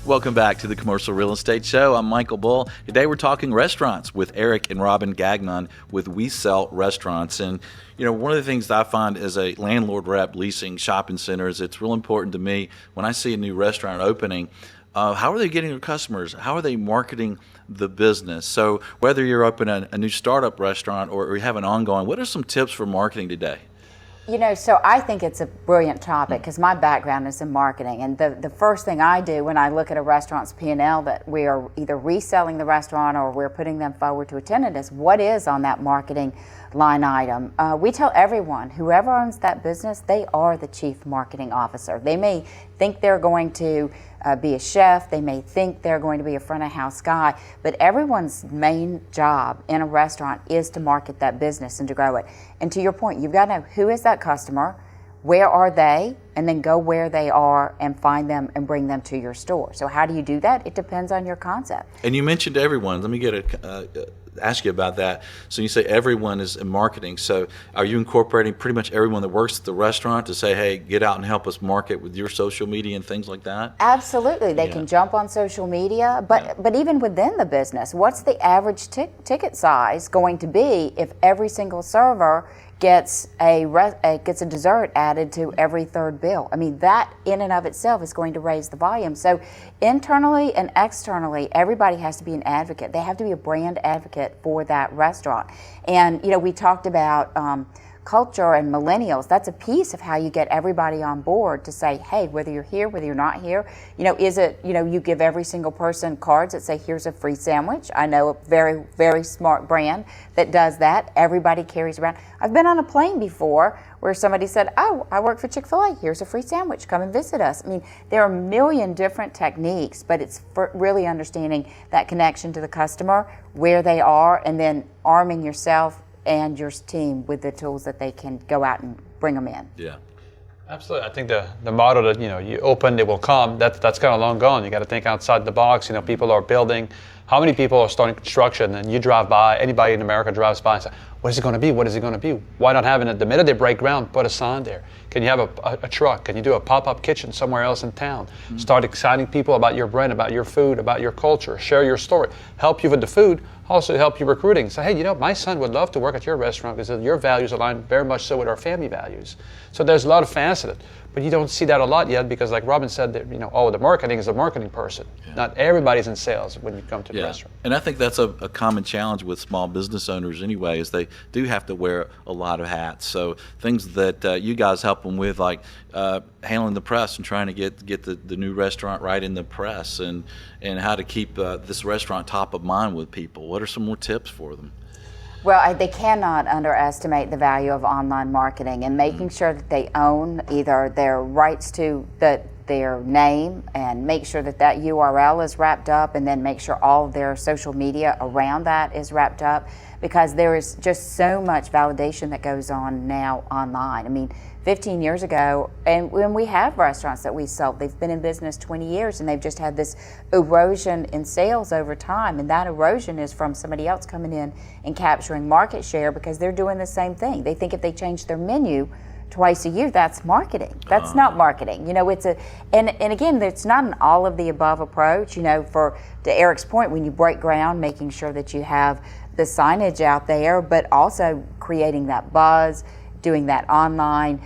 Welcome back to the Commercial Real Estate Show. I'm Michael Bull. Today we're talking restaurants with Eric and Robin Gagnon with We Sell Restaurants. And you know, one of the things that I find as a landlord rep leasing shopping centers, it's real important to me when I see a new restaurant opening, how are they getting their customers? How are they marketing the business? So whether you're opening a new startup restaurant or you have an ongoing, what are some tips for marketing today? You know, so I think it's a brilliant topic because my background is in marketing, and the first thing I do when I look at a restaurant's P&L that we are either reselling the restaurant or we're putting them forward to a tenant is what is on that marketing line item. We tell everyone, whoever owns that business, they are the chief marketing officer. They may think they're going to be a chef, they may think they're going to be a front of house guy, but everyone's main job in a restaurant is to market that business and to grow it. And to your point, you've got to know who is that customer, where are they, and then go where they are and find them and bring them to your store. So how do you do that? It depends on your concept. And you mentioned everyone. Let me ask you about that. So you say everyone is in marketing. So are you incorporating pretty much everyone that works at the restaurant to say, hey, get out and help us market with your social media and things like that? Absolutely. They can jump on social media, but even within the business, what's the average ticket size going to be if every single server gets a dessert added to every third bill? I mean, that in and of itself is going to raise the volume. So internally and externally, everybody has to be an advocate. They have to be a brand advocate for that restaurant. And, you know, we talked about culture and millennials. That's a piece of how you get everybody on board to say, hey, whether you're here, whether you're not here, you know, is it, you know, you give every single person cards that say, here's a free sandwich. I know a very, very smart brand that does that. Everybody carries around. I've been on a plane before where somebody said, oh, I work for Chick-fil-A. Here's a free sandwich. Come and visit us. I mean, there are a million different techniques, but it's for really understanding that connection to the customer, where they are, and then arming yourself and your team with the tools that they can go out and bring them in. Yeah. Absolutely. I think the model that, you know, you open, they will come, that's kind of long gone. You got to think outside the box. You know, people are building. How many people are starting construction and you drive by, anybody in America drives by and says, what is it going to be? What is it going to be? Why not having it the minute they break ground, put a sign there? Can you have a truck? Can you do a pop-up kitchen somewhere else in town? Mm-hmm. Start exciting people about your brand, about your food, about your culture. Share your story. Help you with the food. Also help you recruiting. Say, hey, you know, my son would love to work at your restaurant because your values align very much so with our family values. So there's a lot of facets, but you don't see that a lot yet because, like Robin said, that, you know, oh, the marketing is a marketing person. Yeah. Not everybody's in sales when you come to the restaurant. And I think that's a common challenge with small business owners anyway, is they do have to wear a lot of hats. So things that you guys help them with, like handling the press and trying to get the new restaurant right in the press, and how to keep this restaurant top of mind with people. What are some more tips for them? Well, they cannot underestimate the value of online marketing and making sure that they own either their rights to their name, and make sure that URL is wrapped up, and then make sure all of their social media around that is wrapped up, because there is just so much validation that goes on now online. I mean, 15 years ago, and when we have restaurants that we sold, they've been in business 20 years and they've just had this erosion in sales over time, and that erosion is from somebody else coming in and capturing market share because they're doing the same thing. They think if they change their menu twice a year, that's marketing. That's not marketing. You know, and again, it's not an all of the above approach. You know, to Eric's point, when you break ground, making sure that you have the signage out there, but also creating that buzz, doing that online,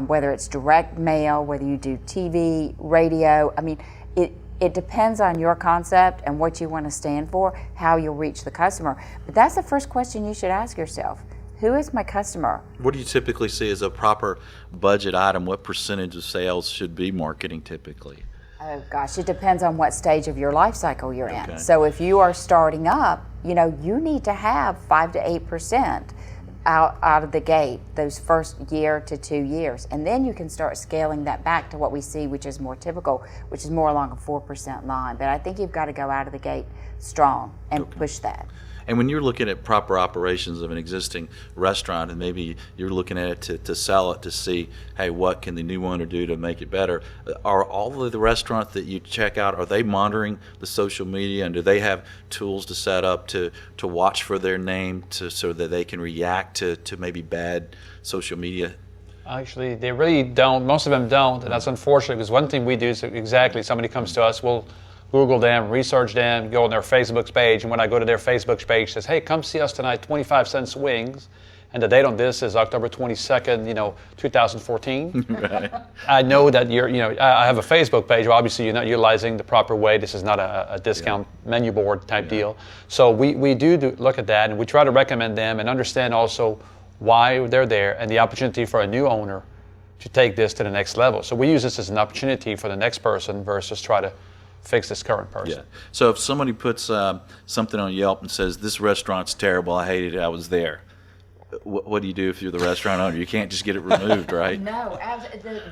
whether it's direct mail, whether you do TV, radio. I mean, it depends on your concept and what you want to stand for, how you'll reach the customer. But that's the first question you should ask yourself. Who is my customer? What do you typically see as a proper budget item? What percentage of sales should be marketing typically? Oh gosh, it depends on what stage of your life cycle you're in. So if you are starting up, you know, you need to have 5 to 8% out of the gate those first year to 2 years, and then you can start scaling that back to what we see, which is more typical, which is more along a 4% line. But I think you've got to go out of the gate strong and push that. And when you're looking at proper operations of an existing restaurant, and maybe you're looking at it to sell it, to see, hey, what can the new owner do to make it better? Are all of the restaurants that you check out, are they monitoring the social media, and do they have tools to set up to watch for their name so that they can react to maybe bad social media? Actually, they really don't. Most of them don't, and that's unfortunate, because one thing we do is exactly, somebody comes to us, we'll Google them, research them, go on their Facebook page, and when I go to their Facebook page, it says, hey, come see us tonight, 25-cent wings, and the date on this is October 22nd, 2014. Right. I know that I have a Facebook page, well, obviously you're not utilizing the proper way. This is not a discount menu board type deal. So we do look at that, and we try to recommend them and understand also why they're there, and the opportunity for a new owner to take this to the next level. So we use this as an opportunity for the next person versus try to fix this current person. Yeah. So if somebody puts something on Yelp and says, this restaurant's terrible, I hated it, I was there, what do you do if you're the restaurant owner? You can't just get it removed, right? No,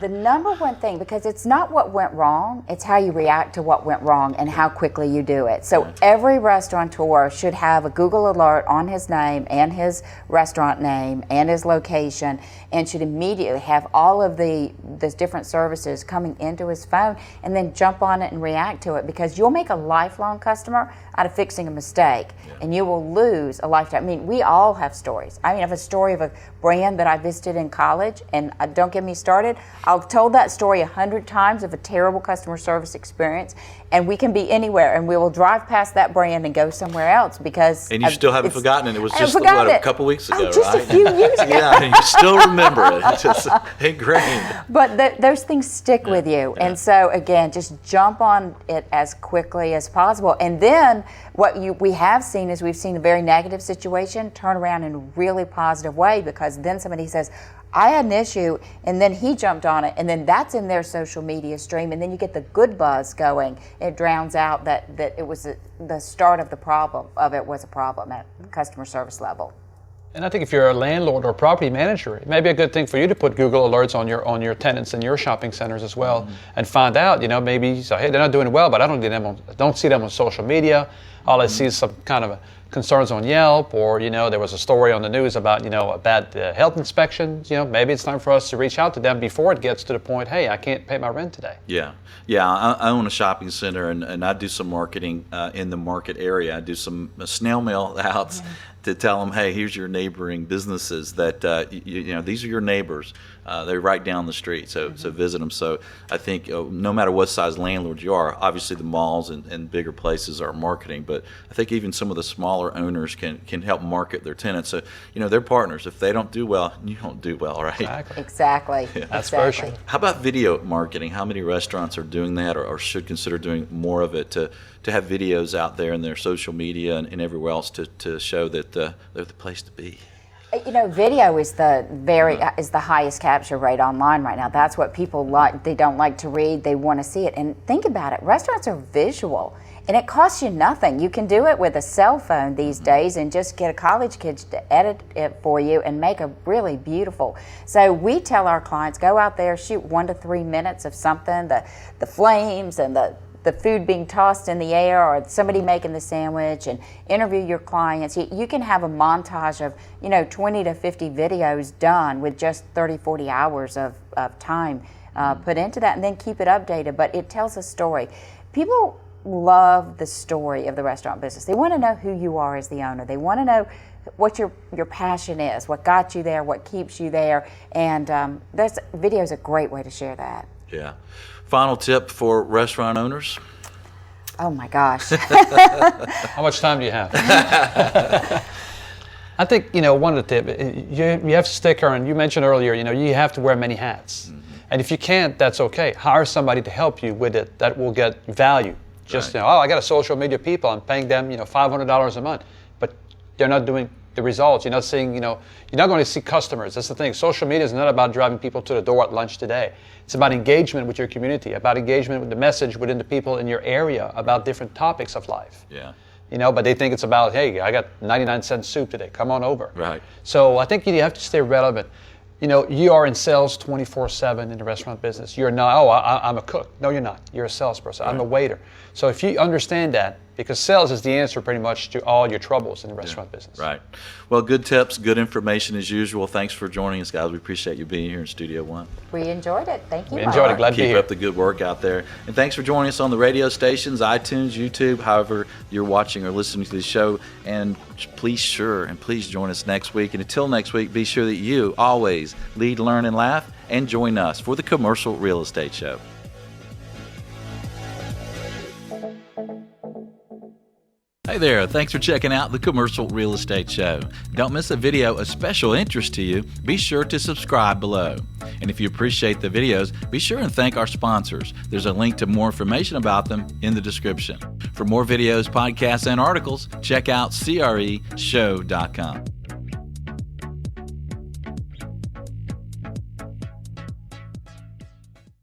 the number one thing, because it's not what went wrong, it's how you react to what went wrong and how quickly you do it. So every restaurateur should have a Google alert on his name and his restaurant name and his location, and should immediately have all of the different services coming into his phone, and then jump on it and react to it, because you'll make a lifelong customer out of fixing a mistake, and you will lose a lifetime. I mean, we all have stories. I have a story of a brand that I visited in college, and don't get me started, I've told that story 100 times of a terrible customer service experience, and we can be anywhere, and we will drive past that brand and go somewhere else, because... And you still haven't forgotten it. It was just a couple weeks ago, just right? a few years ago. Yeah, and you still remember it. It's just ingrained. But those things stick with you. And so, again, just jump on it as quickly as possible. And then what we have seen is we've seen a very negative situation turn around in a really positive way, because then somebody says, I had an issue, and then he jumped on it, and then that's in their social media stream, and then you get the good buzz going. It drowns out that it was the start of the problem, was a problem at customer service level. And I think if you're a landlord or property manager, it may be a good thing for you to put Google alerts on your tenants in your shopping centers as well, and find out, maybe say, hey, they're not doing well, but I don't see them on social media. All I see is some kind of concerns on Yelp, or there was a story on the news about a bad health inspection. Maybe it's time for us to reach out to them before it gets to the point, hey, I can't pay my rent today. Yeah. I own a shopping center, and I do some marketing in the market area. I do some snail mail outs to tell them, hey, here's your neighboring businesses that these are your neighbors. They're right down the street, so visit them. So I think no matter what size landlord you are, obviously the malls and bigger places are marketing, but I think even some of the smaller owners can help market their tenants. So they're partners. If they don't do well, you don't do well, right? Exactly. That's very true. How about video marketing? How many restaurants are doing that, or should consider doing more of it, to have videos out there in their social media and everywhere else to show that they're the place to be? Video is the highest capture rate online right now. That's what people like. They don't like to read. They want to see it. And think about it. Restaurants are visual, and it costs you nothing. You can do it with a cell phone these days, and just get a college kid to edit it for you and make a really beautiful. So we tell our clients, go out there, shoot 1 to 3 minutes of something, the flames and the food being tossed in the air, or somebody making the sandwich, and interview your clients. You can have a montage of 20 to 50 videos done with just 30, 40 hours of time put into that, and then keep it updated. But it tells a story. People love the story of the restaurant business. They want to know who you are as the owner. They want to know what your passion is, what got you there, what keeps you there, and video is a great way to share that. Yeah. Final tip for restaurant owners? Oh my gosh. How much time do you have? I think, one of the tips, you have to stick around. You mentioned earlier, you have to wear many hats. Mm-hmm. And if you can't, that's okay. Hire somebody to help you with it that will get value. Just, I got a social media people, I'm paying them, $500 a month. But they're not doing the results. You're not seeing, you're not going to see customers. That's the thing. Social media is not about driving people to the door at lunch today. It's about engagement with your community, about engagement with the message within the people in your area about different topics of life. Yeah. But they think it's about, hey, I got 99-cent soup today. Come on over. Right. So I think you have to stay relevant. you are in sales 24/7 in the restaurant business. You're not, oh, I'm a cook. No, you're not. You're a salesperson. I'm a waiter. So if you understand that, because sales is the answer pretty much to all your troubles in the restaurant business. Right. Well, good tips, good information as usual. Thanks for joining us, guys. We appreciate you being here in Studio One. We enjoyed it. Thank you. We enjoyed it. Glad to be Keep here. up the good work out there. And thanks for joining us on the radio stations, iTunes, YouTube, however you're watching or listening to the show. And please join us next week. And until next week, be sure that you always lead, learn, and laugh, and join us for the Commercial Real Estate Show. Hey there, thanks for checking out the Commercial Real Estate Show. Don't miss a video of special interest to you. Be sure to subscribe below. And if you appreciate the videos, be sure and thank our sponsors. There's a link to more information about them in the description. For more videos, podcasts, and articles, check out CREshow.com.